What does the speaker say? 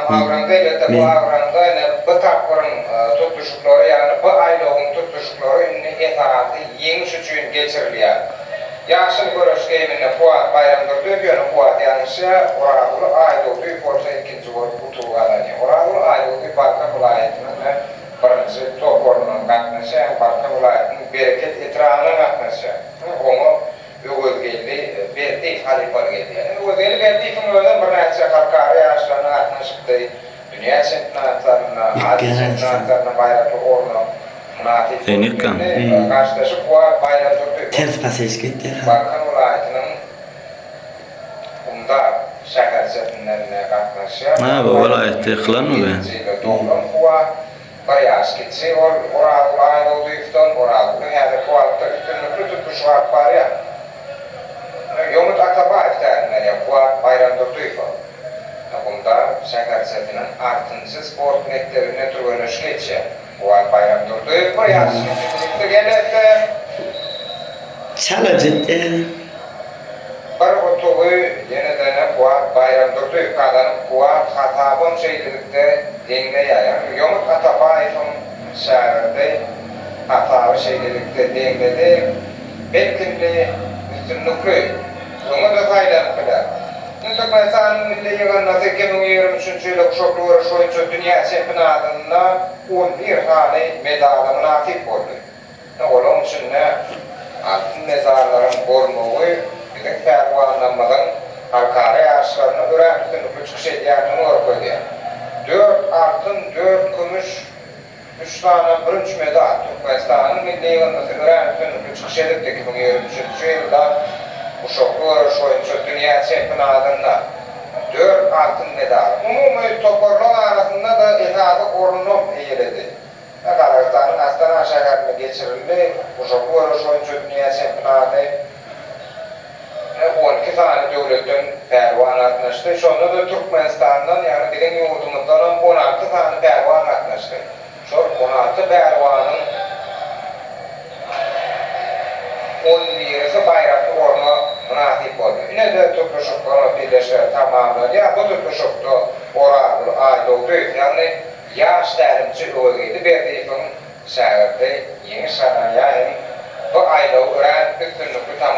avranda ile bu avranda ne bu tapırın tutuşukları yani bu aylığın tutuşukları etaatı yeniş için geçiriliyor. Yaşıl görüş gemine Fuat bayramdır diyor ki Fuat yanlışa oralı aylığı bir forsa ikinci gol kutuğalanıyor. Oralı aylığı barka vilayetinin birinci toporunun katnaşı, barka vilayetinin bereket etrağının katnaşı. Onu ögözgeli berdi halifar geldi. Yani ögözgeli berdi kim öyle bir neyse kalkarı yaşlarına katnaşıktı. Dünya sempatlarına, adi sempatlarına bayraklı orna Zeynep'kan. karşılaşıp Fuat bayramdır. Ters pasaj gitti. Barkan vilayetinin bunda şehir setimlerine katnaşıyor. Ha, bu vilayette kılan mı be? Doğulan Fuat Barayas gitsi, oralı ayda uyuftan, oralı her Fuat'ta üstünlüklü tutmuş var var ya. Yomut Atabayev terminler ya, Fuat bayramdır duyfa. Bunda şehir setinin artıncı sport netlerine türgönüş geçiyor. Fuat bayramdır duyfa, Barayas gitsi gelirse Çala ciddi. bir otuğu yeniden Fuat bayramdır duyfa kadar Fuat hatabın şeylilikte denge yayan. Yomut Atabayev'in şehirde hatalı şeylilikte dengede belki üstünlüklü. Onu da faydalanıplar. Nütükmesan milli yığınası 2023 yıllık şoklu uğraş oyuncu dünya şampiyonatında 11 tane medalına nasip oldu. Onun için altın mezarların korunduğu bizim pervanlanmadan halkara yarışlarına öğren üstünlüklü çıkış ediyenini orkoydu. 4 altın, 4 gümüş, 3 tane bronz medal Türkmenistan'ın milli yığınası öğren üstünlüklü çıkış edip de 2023 yılda bu şoklu uğraş oyuncu dünya şampiyonatında 4 altın medal. Umumi toparlama arasında da ihada korunup eğiledi. Kazakstan'ın Astana şehrine geçirildi. Bu şoklu uğraş oyuncu dünya şampiyonatı 12 tane devletten pervan atmıştı. Şu anda da Türkmenistan'dan yani bizim yurdumuzdan 16 tane pervan atmıştı. Şu 16 pervanın 11'si bayraklı orna nasip oldu. Yine de tutuşuklarla birleşir tamamladı. Ya bu tutuşukta oralı ayda oldu. Yani yaş terimci öğreydi. Bir deyifin şehirde yeni sanaya bu ayda öğren üstünlüklü tamamladı.